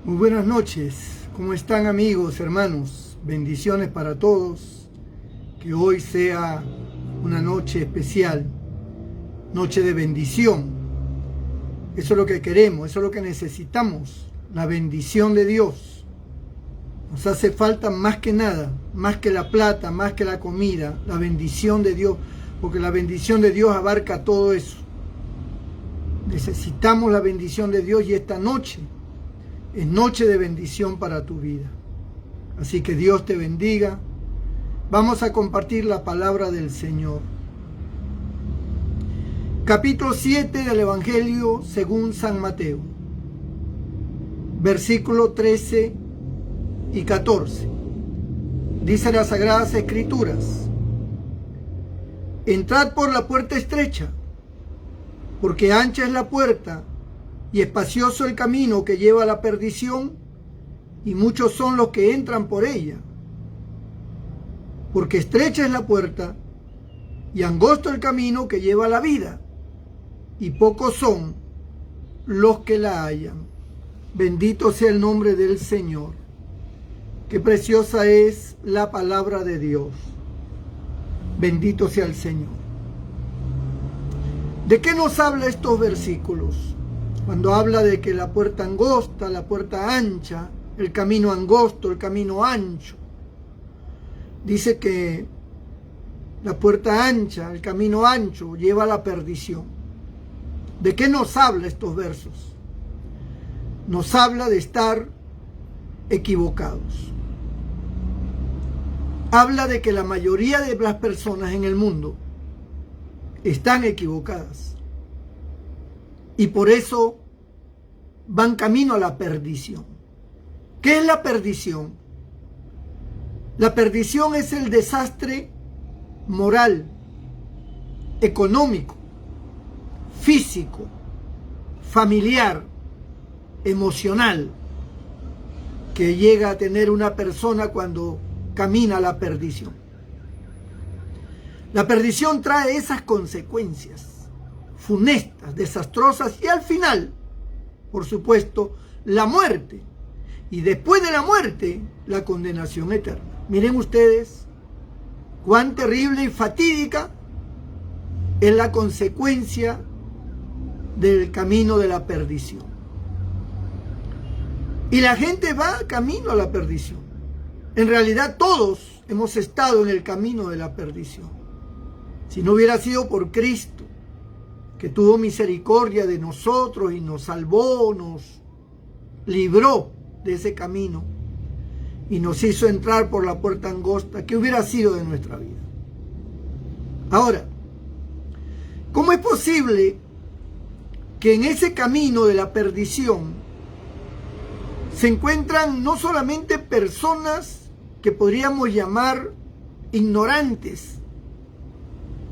Muy buenas noches, ¿cómo están amigos, hermanos? Bendiciones para todos, que hoy sea una noche especial, noche de bendición. Eso es lo que queremos, eso es lo que necesitamos, la bendición de Dios. Nos hace falta más que nada, más que la plata, más que la comida, la bendición de Dios, porque la bendición de Dios abarca todo eso. Necesitamos la bendición de Dios y esta noche es noche de bendición para tu vida. Así que Dios te bendiga. Vamos a compartir la palabra del Señor. Capítulo 7 del Evangelio según San Mateo. Versículo 13 y 14. Dice las Sagradas Escrituras: Entrad por la puerta estrecha, porque ancha es la puerta y espacioso el camino que lleva a la perdición, y muchos son los que entran por ella. Porque estrecha es la puerta y angosto el camino que lleva a la vida, y pocos son los que la hallan. Bendito sea el nombre del Señor. Qué preciosa es la palabra de Dios. Bendito sea el Señor. ¿De qué nos habla estos versículos? Cuando habla de que la puerta angosta, la puerta ancha, el camino angosto, el camino ancho. Dice que la puerta ancha, el camino ancho, lleva a la perdición. ¿De qué nos habla estos versos? Nos habla de estar equivocados. Habla de que la mayoría de las personas en el mundo están equivocadas. Y por eso van camino a la perdición. ¿Qué es la perdición? La perdición es el desastre moral, económico, físico, familiar, emocional, que llega a tener una persona cuando camina a la perdición. La perdición trae esas consecuencias funestas, desastrosas, y al final, por supuesto, la muerte. Y después de la muerte, la condenación eterna. Miren ustedes cuán terrible y fatídica es la consecuencia del camino de la perdición. Y la gente va camino a la perdición. En realidad todos hemos estado en el camino de la perdición. Si no hubiera sido por Cristo, que tuvo misericordia de nosotros y nos salvó, nos libró de ese camino y nos hizo entrar por la puerta angosta, ¿qué hubiera sido de nuestra vida? Ahora, ¿cómo es posible que en ese camino de la perdición se encuentran no solamente personas que podríamos llamar ignorantes,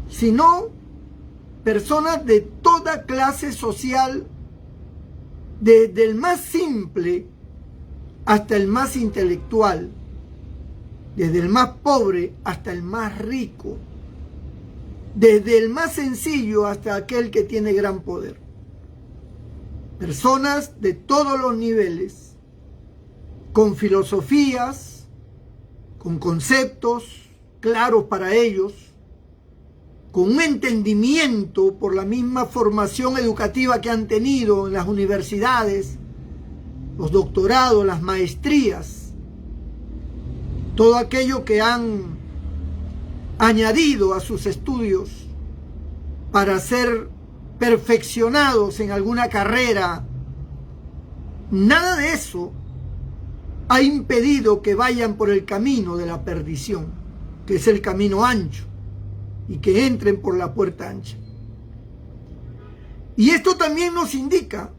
sino personas de toda clase social, desde el más simple hasta el más intelectual, desde el más pobre hasta el más rico, desde el más sencillo hasta aquel que tiene gran poder? Personas de todos los niveles, con filosofías, con conceptos claros para ellos, con un entendimiento por la misma formación educativa que han tenido en las universidades, los doctorados, las maestrías, todo aquello que han añadido a sus estudios para ser perfeccionados en alguna carrera. Nada de eso ha impedido que vayan por el camino de la perdición, que es el camino ancho, y que entren por la puerta ancha. Y esto también nos indica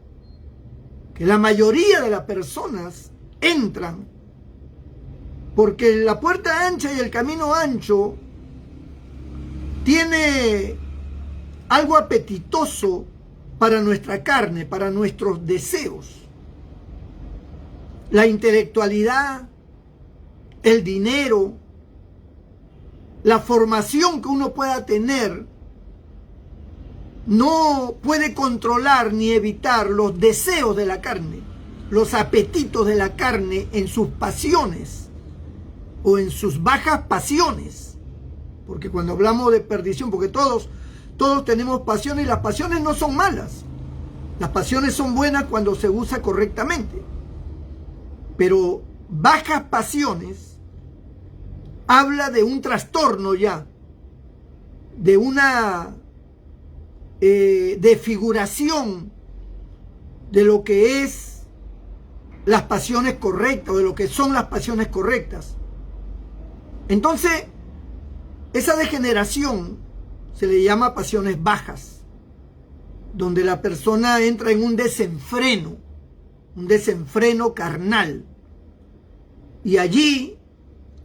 que la mayoría de las personas entran porque la puerta ancha y el camino ancho tiene algo apetitoso para nuestra carne, para nuestros deseos. La intelectualidad, el dinero, la formación que uno pueda tener no puede controlar ni evitar los deseos de la carne, los apetitos de la carne en sus pasiones o en sus bajas pasiones. Porque cuando hablamos de perdición, porque todos tenemos pasiones y las pasiones no son malas. Las pasiones son buenas cuando se usa correctamente. Pero bajas pasiones habla de un trastorno ya, de una desfiguración de lo que es las pasiones correctas, o de lo que son las pasiones correctas. Entonces, esa degeneración se le llama pasiones bajas, donde la persona entra en un desenfreno carnal. Y allí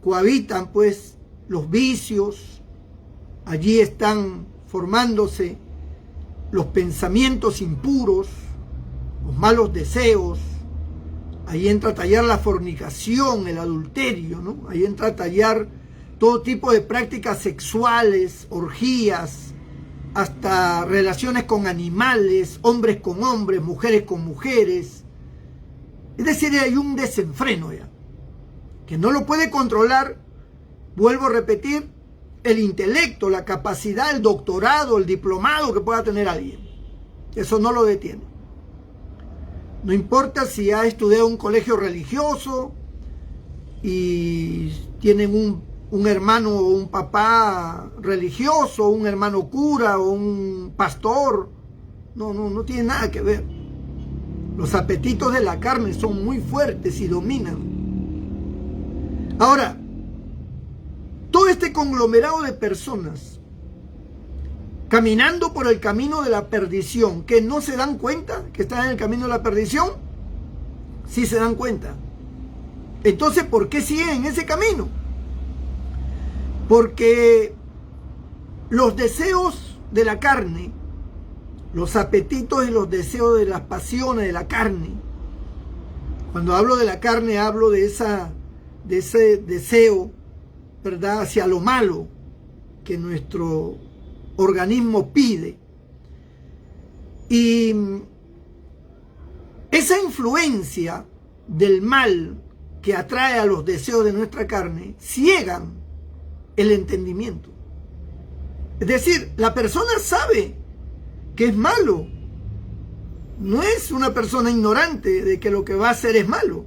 cohabitan pues los vicios, allí están formándose los pensamientos impuros, los malos deseos, ahí entra a tallar la fornicación, el adulterio, ¿no? Ahí entra a tallar todo tipo de prácticas sexuales, orgías, hasta relaciones con animales, hombres con hombres, mujeres con mujeres. Es decir, hay un desenfreno ya, que no lo puede controlar, vuelvo a repetir, el intelecto, la capacidad, el doctorado, el diplomado que pueda tener alguien. Eso no lo detiene. No importa si ha estudiado en un colegio religioso y tienen un hermano o un papá religioso, un hermano cura o un pastor. No tiene nada que ver. Los apetitos de la carne son muy fuertes y dominan. Ahora, todo este conglomerado de personas caminando por el camino de la perdición, que no se dan cuenta que están en el camino de la perdición, sí se dan cuenta. Entonces, ¿por qué siguen en ese camino? Porque los deseos de la carne, los apetitos y los deseos de las pasiones de la carne, cuando hablo de la carne hablo de ese deseo, ¿verdad?, hacia lo malo que nuestro organismo pide. Y esa influencia del mal que atrae a los deseos de nuestra carne ciegan el entendimiento. Es decir, la persona sabe que es malo. No es una persona ignorante de que lo que va a hacer es malo.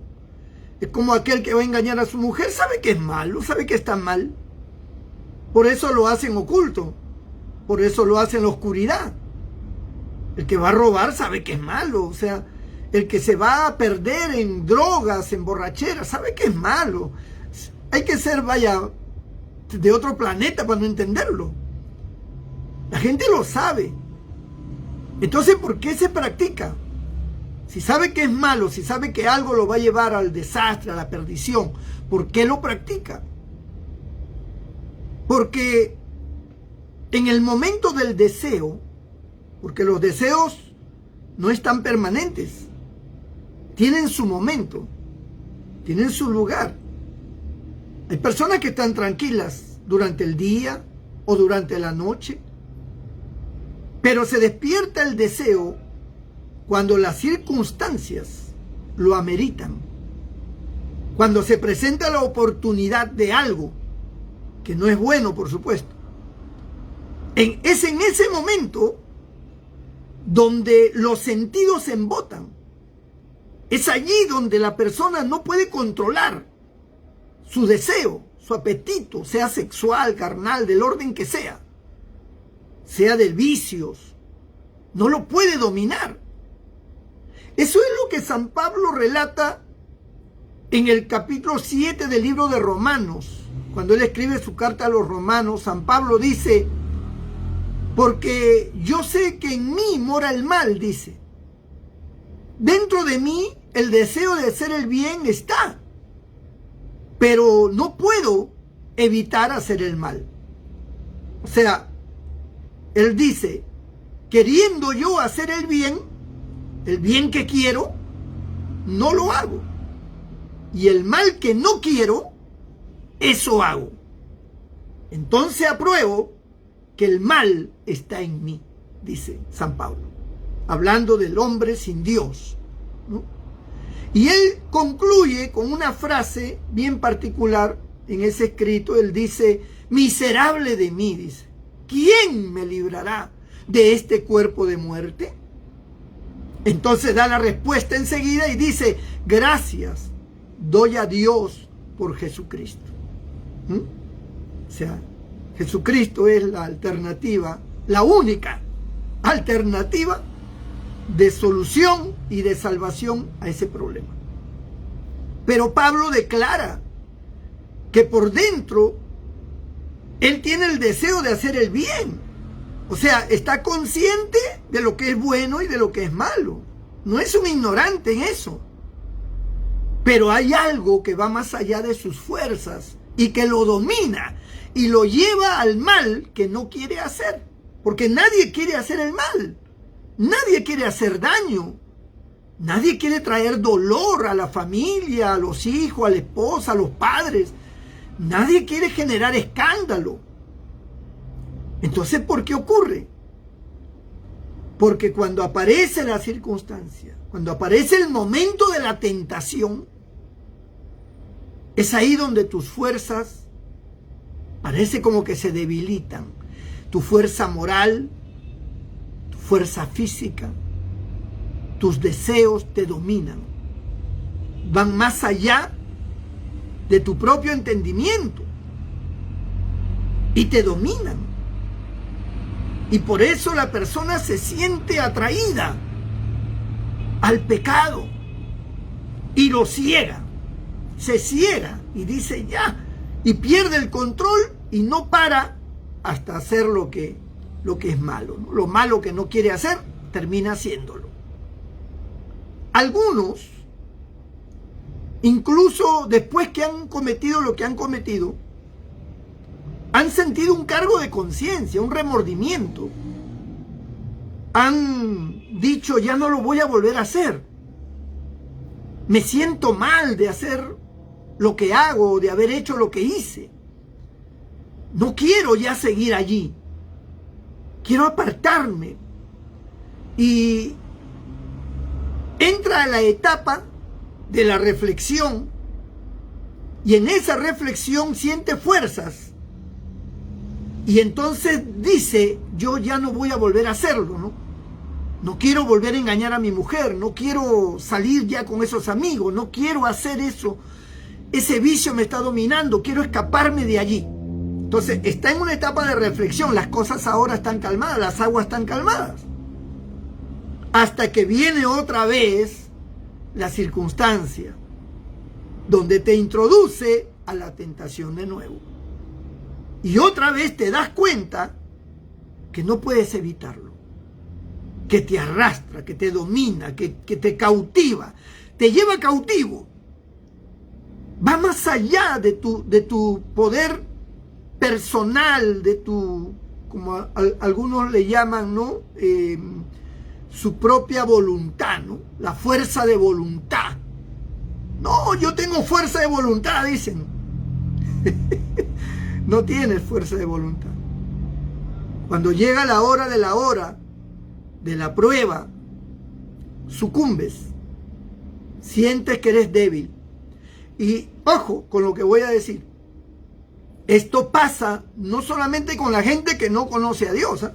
Es como aquel que va a engañar a su mujer, sabe que es malo, sabe que está mal. Por eso lo hace en oculto, por eso lo hace en la oscuridad. El que va a robar sabe que es malo, o sea, el que se va a perder en drogas, en borrachera, sabe que es malo. Hay que ser, vaya, de otro planeta para no entenderlo. La gente lo sabe. Entonces, ¿por qué se practica? Si sabe que es malo, si sabe que algo lo va a llevar al desastre, a la perdición, ¿por qué lo practica? Porque en el momento del deseo, porque los deseos no están permanentes, tienen su momento, tienen su lugar. Hay personas que están tranquilas durante el día o durante la noche, pero se despierta el deseo cuando las circunstancias lo ameritan, cuando se presenta la oportunidad de algo que no es bueno, por supuesto. Es en ese momento donde los sentidos se embotan. Es allí donde la persona no puede controlar su deseo, su apetito, sea sexual, carnal, del orden que sea de vicios. No lo puede dominar. Eso es lo que San Pablo relata en el capítulo 7 del libro de Romanos. Cuando él escribe su carta a los romanos, San Pablo dice: porque yo sé que en mí mora el mal, dice. Dentro de mí el deseo de hacer el bien está, pero no puedo evitar hacer el mal. O sea, él dice, queriendo yo hacer el bien que quiero, no lo hago. Y el mal que no quiero, eso hago. Entonces apruebo que el mal está en mí, dice San Pablo, hablando del hombre sin Dios, ¿no? Y él concluye con una frase bien particular en ese escrito. Él dice, miserable de mí, dice, ¿quién me librará de este cuerpo de muerte? Entonces da la respuesta enseguida y dice, gracias doy a Dios por Jesucristo. O sea, Jesucristo es la alternativa, la única alternativa de solución y de salvación a ese problema. Pero Pablo declara que por dentro él tiene el deseo de hacer el bien. O sea, está consciente de lo que es bueno y de lo que es malo. No es un ignorante en eso. Pero hay algo que va más allá de sus fuerzas y que lo domina y lo lleva al mal que no quiere hacer. Porque nadie quiere hacer el mal. Nadie quiere hacer daño. Nadie quiere traer dolor a la familia, a los hijos, a la esposa, a los padres. Nadie quiere generar escándalo. Entonces, ¿por qué ocurre? Porque cuando aparece la circunstancia, cuando aparece el momento de la tentación, es ahí donde tus fuerzas parece como que se debilitan. Tu fuerza moral, tu fuerza física, tus deseos te dominan. Van más allá de tu propio entendimiento y te dominan. Y por eso la persona se siente atraída al pecado y lo ciega. Se ciega y dice ya, y pierde el control y no para hasta hacer lo que es malo, ¿no? Lo malo que no quiere hacer, termina haciéndolo. Algunos, incluso después que han cometido lo que han cometido, han sentido un cargo de conciencia, un remordimiento. Han dicho, ya no lo voy a volver a hacer. Me siento mal de hacer lo que hago, de haber hecho lo que hice. No quiero ya seguir allí. Quiero apartarme. Y entra a la etapa de la reflexión. Y en esa reflexión siente fuerzas. Y entonces dice, yo ya no voy a volver a hacerlo, ¿no? No quiero volver a engañar a mi mujer, no quiero salir ya con esos amigos, no quiero hacer eso. Ese vicio me está dominando, quiero escaparme de allí. Entonces, está en una etapa de reflexión, las cosas ahora están calmadas, las aguas están calmadas. Hasta que viene otra vez la circunstancia, donde te introduce a la tentación de nuevo. Y otra vez te das cuenta que no puedes evitarlo, que te arrastra, que te domina, que te cautiva, te lleva cautivo. Va más allá de tu poder personal, de tu, como algunos le llaman, ¿no? Su propia voluntad, ¿no? La fuerza de voluntad. No, yo tengo fuerza de voluntad, dicen. No tienes fuerza de voluntad. Cuando llega la hora de la prueba, sucumbes, sientes que eres débil. Y ojo con lo que voy a decir. Esto pasa no solamente con la gente que no conoce a Dios, ¿eh?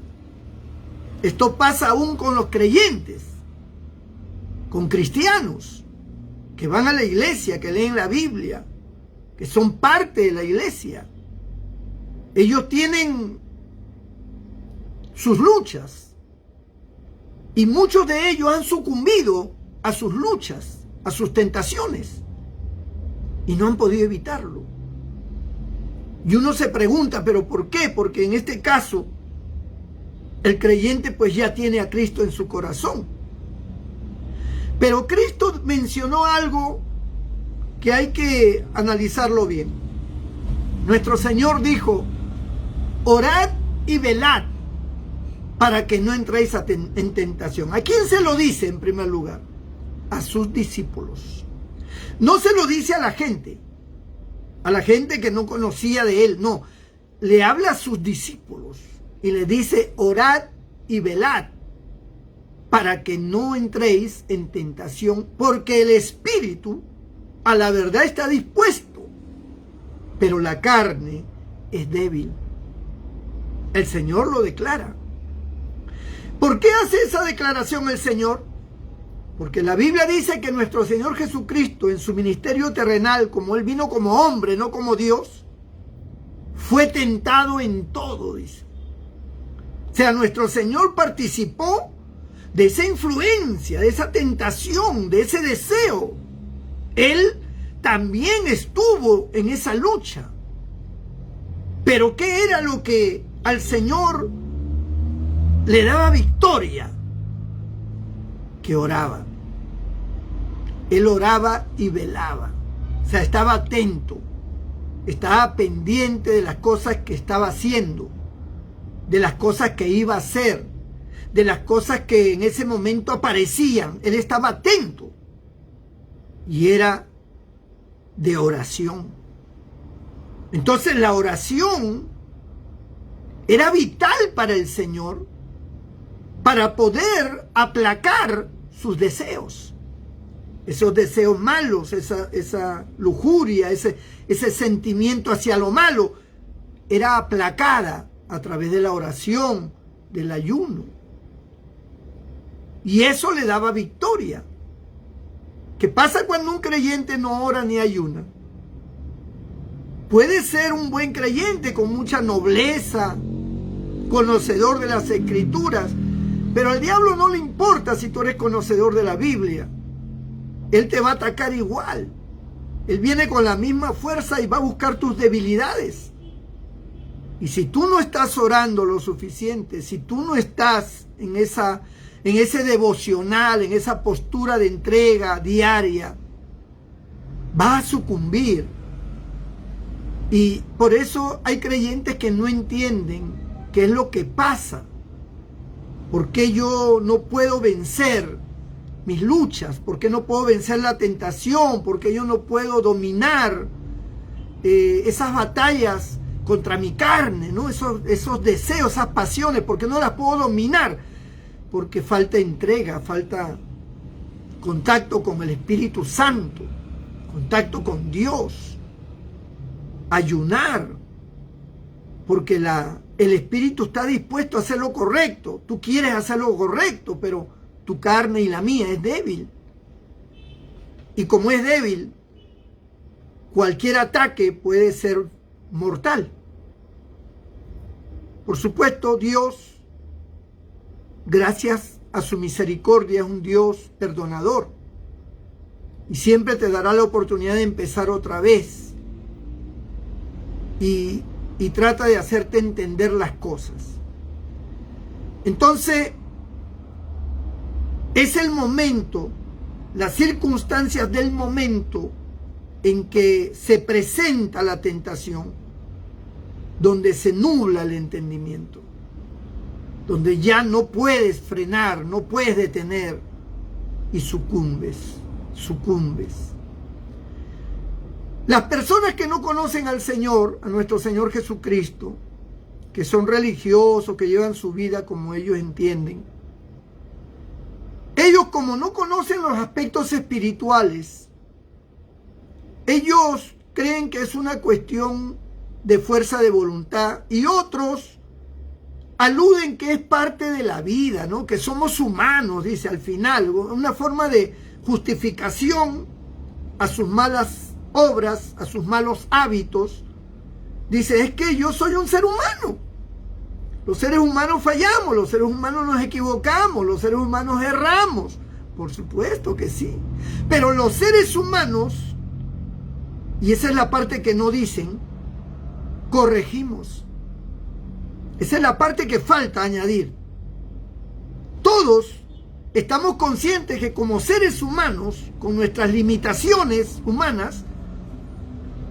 Esto pasa aún con los creyentes, con cristianos que van a la iglesia, que leen la Biblia, que son parte de la iglesia. Ellos tienen sus luchas y muchos de ellos han sucumbido a sus luchas, a sus tentaciones, y no han podido evitarlo. Y uno se pregunta, ¿pero por qué? Porque en este caso el creyente pues ya tiene a Cristo en su corazón. Pero Cristo mencionó algo que hay que analizarlo bien. Nuestro Señor dijo, orad y velad para que no entréis en tentación. ¿A quién se lo dice en primer lugar? A sus discípulos. No se lo dice a la gente que no conocía de él, no. Le habla a sus discípulos y le dice, orad y velad. para que no entréis en tentación, porque el espíritu a la verdad está dispuesto, pero la carne es débil. El Señor lo declara. ¿Por qué hace esa declaración el Señor? Porque la Biblia dice que nuestro Señor Jesucristo, en su ministerio terrenal, como Él vino como hombre, no como Dios, fue tentado en todo, dice. O sea, nuestro Señor participó de esa influencia, de esa tentación, de ese deseo. Él también estuvo en esa lucha. Pero ¿qué era lo que al Señor le daba victoria? Que oraba. Él oraba y velaba. O sea, estaba atento. Estaba pendiente de las cosas que estaba haciendo, de las cosas que iba a hacer, de las cosas que en ese momento aparecían. Él estaba atento. Y era de oración. Entonces la oración era vital para el Señor, para poder aplacar sus deseos. Esos deseos malos, esa lujuria, ese sentimiento hacia lo malo, era aplacada a través de la oración, del ayuno. Y eso le daba victoria. ¿Qué pasa cuando un creyente no ora ni ayuna? Puede ser un buen creyente con mucha nobleza, conocedor de las Escrituras, pero al diablo no le importa si tú eres conocedor de la Biblia. Él te va a atacar igual. Él viene con la misma fuerza y va a buscar tus debilidades. Y si tú no estás orando lo suficiente, si tú no estás en ese devocional, en esa postura de entrega diaria, vas a sucumbir. Y por eso hay creyentes que no entienden qué es lo que pasa. ¿Por qué yo no puedo vencer mis luchas? ¿Por qué no puedo vencer la tentación? ¿Por qué yo no puedo dominar esas batallas contra mi carne, ¿no? Esos deseos, esas pasiones, ¿por qué no las puedo dominar? Porque falta entrega, falta contacto con el Espíritu Santo, contacto con Dios, ayunar, porque el Espíritu está dispuesto a hacer lo correcto. Tú quieres hacer lo correcto, pero tu carne y la mía es débil. Y como es débil, cualquier ataque puede ser mortal. Por supuesto, Dios, gracias a su misericordia, es un Dios perdonador. Y siempre te dará la oportunidad de empezar otra vez. Y trata de hacerte entender las cosas. Entonces, es el momento, las circunstancias del momento en que se presenta la tentación, donde se nubla el entendimiento, donde ya no puedes frenar, no puedes detener y sucumbes. Las personas que no conocen al Señor, a nuestro Señor Jesucristo, que son religiosos, que llevan su vida como ellos entienden, ellos como no conocen los aspectos espirituales, ellos creen que es una cuestión de fuerza de voluntad, y otros aluden que es parte de la vida, ¿no? Que somos humanos, dice al final, una forma de justificación a sus malas obras, a sus malos hábitos. Dice, es que yo soy un ser humano. Los seres humanos fallamos, los seres humanos nos equivocamos, los seres humanos erramos. Por supuesto que sí. Pero los seres humanos, y esa es la parte que no dicen, corregimos. Esa es la parte que falta añadir. Todos estamos conscientes que como seres humanos, con nuestras limitaciones humanas,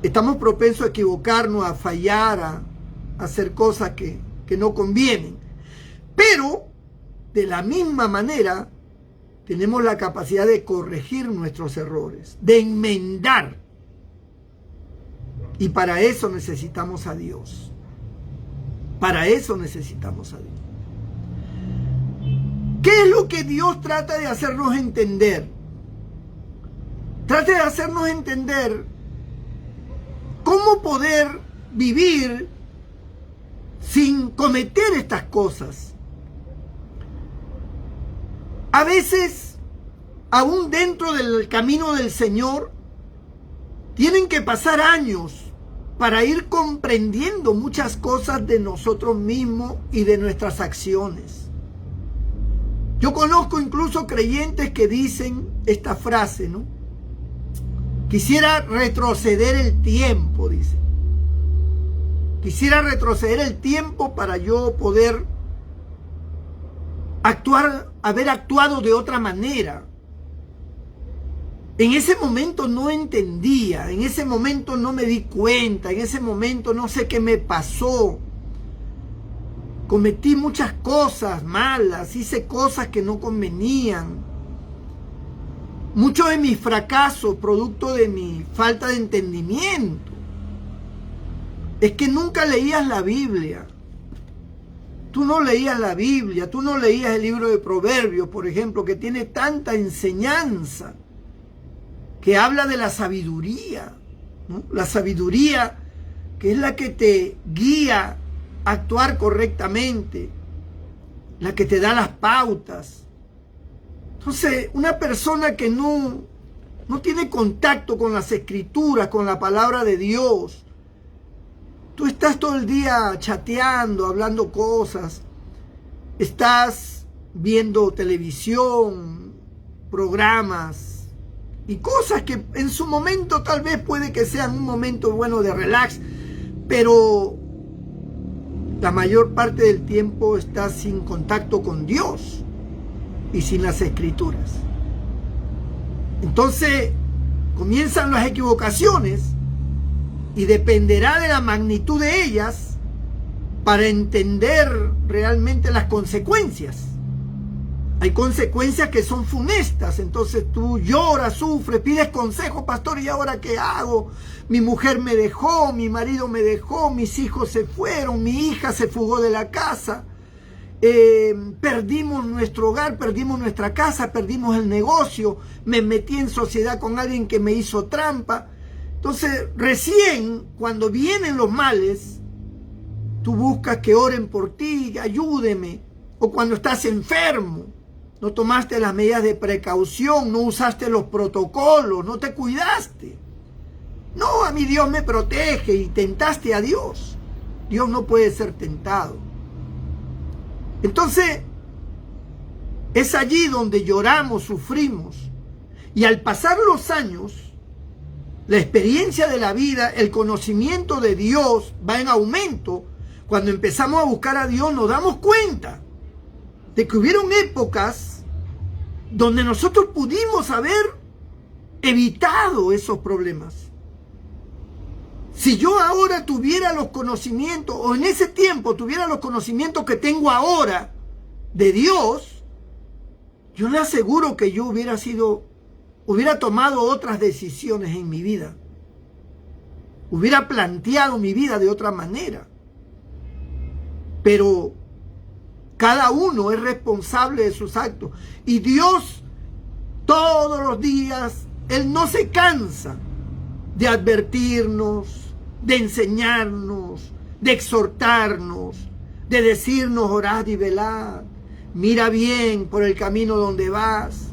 estamos propensos a equivocarnos, a fallar, a hacer cosas que no convienen. Pero, de la misma manera, tenemos la capacidad de corregir nuestros errores, de enmendar. Y para eso necesitamos a Dios. Para eso necesitamos a Dios. ¿Qué es lo que Dios trata de hacernos entender? Trata de hacernos entender cómo poder vivir sin cometer estas cosas. A veces, aún dentro del camino del Señor, tienen que pasar años para ir comprendiendo muchas cosas de nosotros mismos y de nuestras acciones. Yo conozco incluso creyentes que dicen esta frase, ¿no? Quisiera retroceder el tiempo, dice. Quisiera retroceder el tiempo para yo poder haber actuado de otra manera. En ese momento no entendía, en ese momento no me di cuenta, en ese momento no sé qué me pasó. Cometí muchas cosas malas, hice cosas que no convenían. Muchos de mis fracasos, producto de mi falta de entendimiento, es que nunca leías la Biblia. Tú no leías la Biblia, tú no leías el libro de Proverbios, por ejemplo, que tiene tanta enseñanza, que habla de la sabiduría, ¿no? La sabiduría que es la que te guía a actuar correctamente, la que te da las pautas. Entonces, una persona que no tiene contacto con las Escrituras, con la palabra de Dios, tú estás todo el día chateando, hablando cosas, estás viendo televisión, programas y cosas que en su momento tal vez puede que sean un momento bueno de relax, pero la mayor parte del tiempo estás sin contacto con Dios y sin las Escrituras. Entonces comienzan las equivocaciones y dependerá de la magnitud de ellas para entender realmente las consecuencias. Hay consecuencias que son funestas, entonces tú lloras, sufres, pides consejo, pastor, ¿y ahora qué hago? Mi mujer me dejó, mi marido me dejó, mis hijos se fueron, mi hija se fugó de la casa, perdimos nuestro hogar, perdimos nuestra casa, perdimos el negocio, me metí en sociedad con alguien que me hizo trampa. Entonces, recién cuando vienen los males, tú buscas que oren por ti, ayúdeme, o cuando estás enfermo, no tomaste las medidas de precaución, no usaste los protocolos, no te cuidaste. No, a mí Dios me protege y tentaste a Dios. Dios no puede ser tentado. Entonces, es allí donde lloramos, sufrimos. Y al pasar los años, la experiencia de la vida, el conocimiento de Dios va en aumento. Cuando empezamos a buscar a Dios nos damos cuenta de que hubieron épocas donde nosotros pudimos haber evitado esos problemas. Si yo ahora tuviera los conocimientos, o en ese tiempo tuviera los conocimientos que tengo ahora de Dios, yo le aseguro que yo hubiera tomado otras decisiones en mi vida. Hubiera planteado mi vida de otra manera. Pero cada uno es responsable de sus actos. Y Dios, todos los días, Él no se cansa de advertirnos, de enseñarnos, de exhortarnos, de decirnos, orad y velad. Mira bien por el camino donde vas.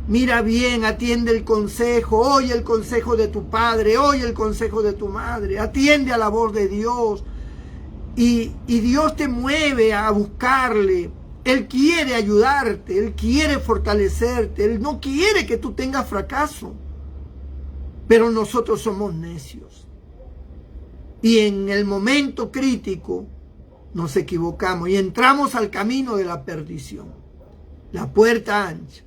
Mira bien, atiende el consejo, oye el consejo de tu padre, oye el consejo de tu madre, atiende a la voz de Dios. Y Dios te mueve a buscarle. Él quiere ayudarte, Él quiere fortalecerte, Él no quiere que tú tengas fracaso. Pero nosotros somos necios. Y en el momento crítico nos equivocamos y entramos al camino de la perdición, la puerta ancha.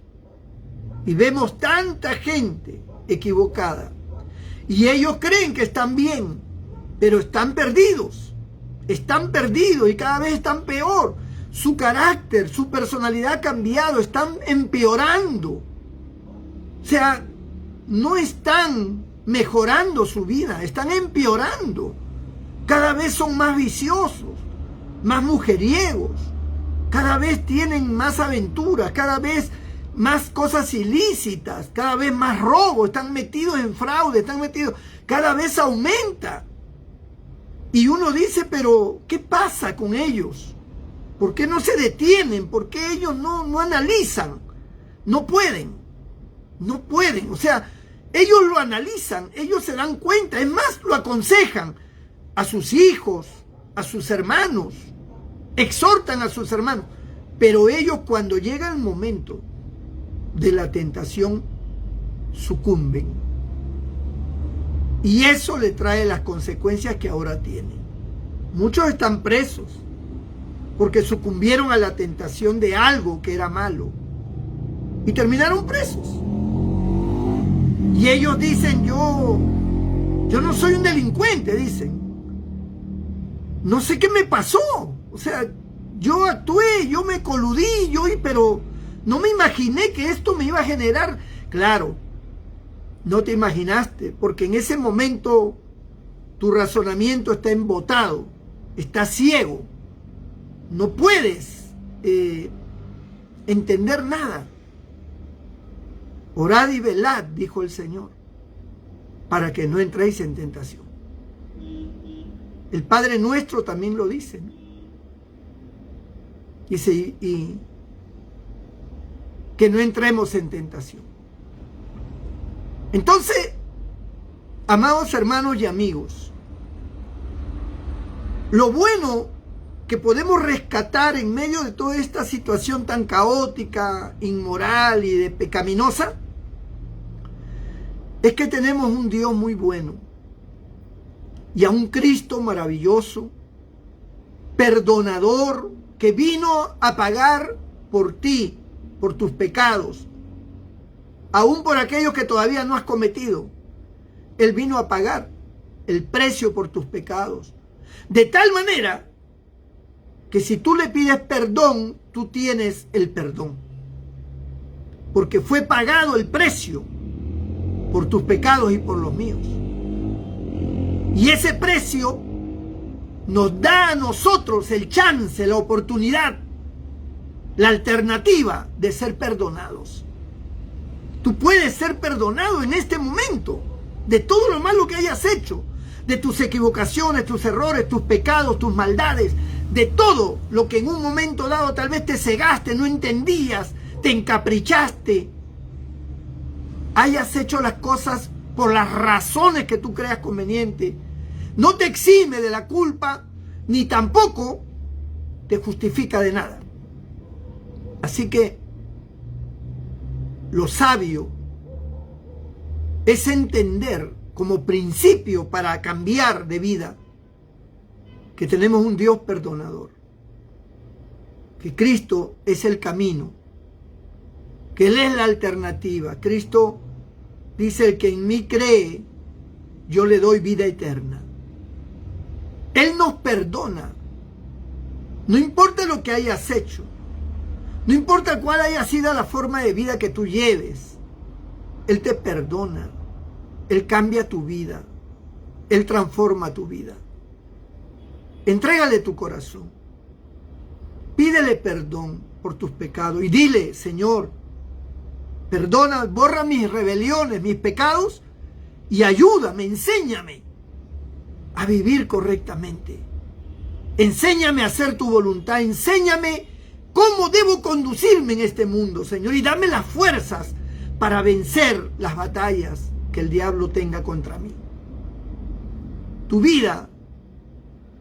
Y vemos tanta gente equivocada. Y ellos creen que están bien, pero están perdidos. Están perdidos y cada vez están peor. Su carácter, su personalidad ha cambiado, están empeorando. O sea, no están mejorando su vida, están empeorando. Cada vez son más viciosos, más mujeriegos. cada vez tienen más aventuras, cada vez más cosas ilícitas, cada vez más robo, están metidos en fraude, cada vez aumenta. Y uno dice, pero ¿qué pasa con ellos? ¿Por qué no se detienen? ¿Por qué ellos no analizan? No pueden. O sea, ellos lo analizan, ellos se dan cuenta, es más, lo aconsejan a sus hijos, a sus hermanos, exhortan a sus hermanos. Pero ellos, cuando llega el momento de la tentación, sucumben. Y eso le trae las consecuencias que ahora tienen. Muchos están presos porque sucumbieron a la tentación de algo que era malo y terminaron presos. Y ellos dicen, yo no soy un delincuente, dicen. No sé qué me pasó. O sea, yo actué, yo me coludí, pero no me imaginé que esto me iba a generar. Claro, no te imaginaste, porque en ese momento tu razonamiento está embotado, está ciego. No puedes entender nada. Orad y velad, dijo el Señor, para que no entréis en tentación. El Padre Nuestro también lo dice, ¿no? Dice, y que no entremos en tentación. Entonces, amados hermanos y amigos, lo bueno que podemos rescatar en medio de toda esta situación tan caótica, inmoral y pecaminosa, es que tenemos un Dios muy bueno y a un Cristo maravilloso, perdonador, que vino a pagar por ti, por tus pecados, aún por aquellos que todavía no has cometido. Él vino a pagar el precio por tus pecados, de tal manera que si tú le pides perdón, tú tienes el perdón, porque fue pagado el precio por tus pecados y por los míos. Y ese precio nos da a nosotros el chance, la oportunidad, la alternativa de ser perdonados. Tú puedes ser perdonado en este momento de todo lo malo que hayas hecho, de tus equivocaciones, tus errores, tus pecados, tus maldades, de todo lo que en un momento dado tal vez te cegaste, no entendías, te encaprichaste, hayas hecho las cosas por las razones que tú creas conveniente. No te exime de la culpa, ni tampoco te justifica de nada. Así que lo sabio es entender como principio para cambiar de vida que tenemos un Dios perdonador, que Cristo es el camino, que Él es la alternativa. Cristo dice, el que en mí cree, yo le doy vida eterna. Él nos perdona. No importa lo que hayas hecho, no importa cuál haya sido la forma de vida que tú lleves, Él te perdona. Él cambia tu vida. Él transforma tu vida. Entrégale tu corazón. Pídele perdón por tus pecados y dile, Señor, perdona, borra mis rebeliones, mis pecados y ayúdame, enséñame a vivir correctamente. Enséñame a hacer tu voluntad, enséñame cómo debo conducirme en este mundo, Señor, y dame las fuerzas para vencer las batallas que el diablo tenga contra mí. Tu vida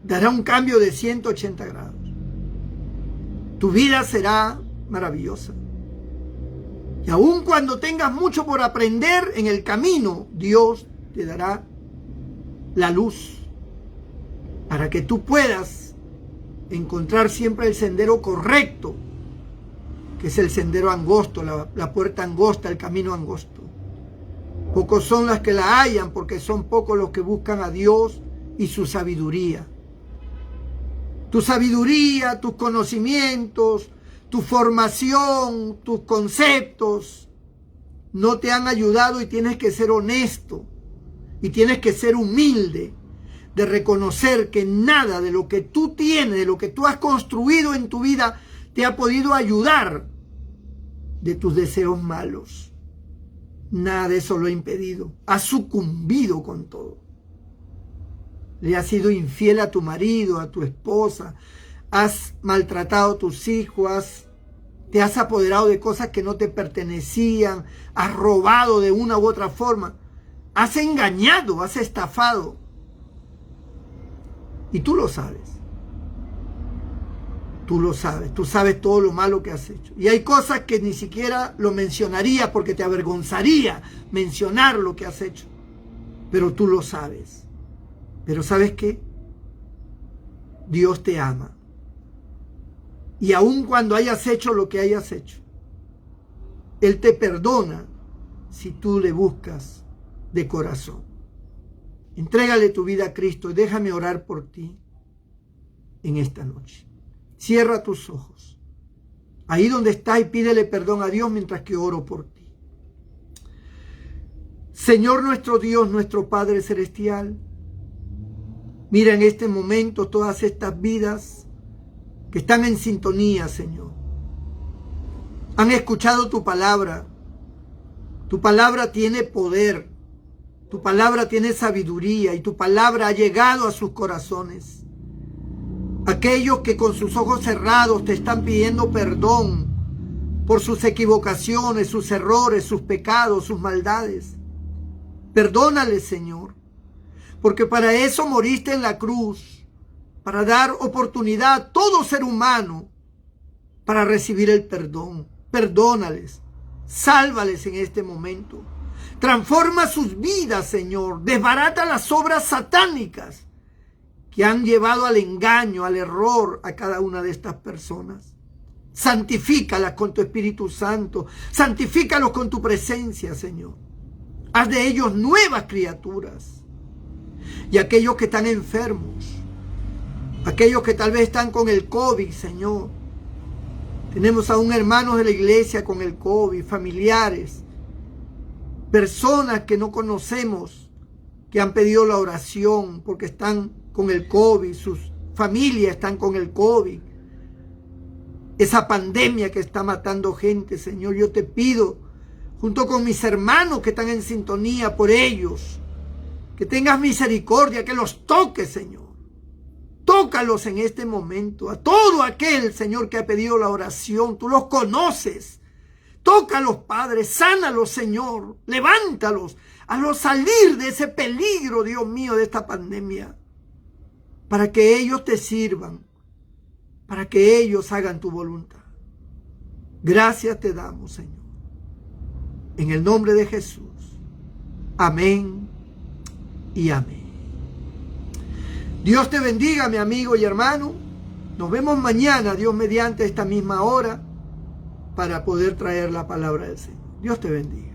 dará un cambio de 180 grados. Tu vida será maravillosa. Y aun cuando tengas mucho por aprender en el camino, Dios te dará la luz para que tú puedas encontrar siempre el sendero correcto, que es el sendero angosto, la puerta angosta, el camino angosto. Pocos son las que la hallan, porque son pocos los que buscan a Dios y su sabiduría. Tu sabiduría, tus conocimientos, tu formación, tus conceptos no te han ayudado, y tienes que ser honesto y tienes que ser humilde de reconocer que nada de lo que tú tienes, de lo que tú has construido en tu vida, te ha podido ayudar de tus deseos malos. Nada de eso lo ha impedido. Has sucumbido con todo. Le has sido infiel a tu marido, a tu esposa. Has maltratado a tus hijos. Te has apoderado de cosas que no te pertenecían. Has robado de una u otra forma. Has engañado, has estafado. Y tú lo sabes. Tú lo sabes. Tú sabes todo lo malo que has hecho. Y hay cosas que ni siquiera lo mencionaría porque te avergonzaría mencionar lo que has hecho. Pero tú lo sabes. Pero ¿sabes qué? Dios te ama. Y aun cuando hayas hecho lo que hayas hecho, Él te perdona si tú le buscas de corazón. Entrégale tu vida a Cristo y déjame orar por ti en esta noche. Cierra tus ojos. Ahí donde estás y pídele perdón a Dios mientras que oro por ti. Señor nuestro Dios, nuestro Padre Celestial, mira en este momento todas estas vidas que están en sintonía, Señor. Han escuchado tu palabra. Tu palabra tiene poder. Tu palabra tiene sabiduría y tu palabra ha llegado a sus corazones. Aquellos que con sus ojos cerrados te están pidiendo perdón por sus equivocaciones, sus errores, sus pecados, sus maldades. Perdónales, Señor, porque para eso moriste en la cruz, para dar oportunidad a todo ser humano para recibir el perdón. Perdónales, sálvales en este momento. Transforma sus vidas, Señor. Desbarata las obras satánicas que han llevado al engaño, al error a cada una de estas personas. Santifícalas con tu Espíritu Santo. Santifícalos con tu presencia, Señor. Haz de ellos nuevas criaturas. Y aquellos que están enfermos, aquellos que tal vez están con el COVID, Señor. Tenemos aún hermanos de la iglesia con el COVID, familiares, personas que no conocemos, que han pedido la oración porque están con el COVID, sus familias están con el COVID. Esa pandemia que está matando gente, Señor, yo te pido, junto con mis hermanos que están en sintonía por ellos, que tengas misericordia, que los toques, Señor. Tócalos en este momento, a todo aquel, Señor, que ha pedido la oración, tú los conoces. Tócalos, Padre, sánalos, Señor, levántalos, hazlos salir de ese peligro, Dios mío, de esta pandemia, para que ellos te sirvan, para que ellos hagan tu voluntad. Gracias te damos, Señor. En el nombre de Jesús. Amén y amén. Dios te bendiga, mi amigo y hermano. Nos vemos mañana, Dios mediante, esta misma hora, para poder traer la palabra del Señor. Dios te bendiga.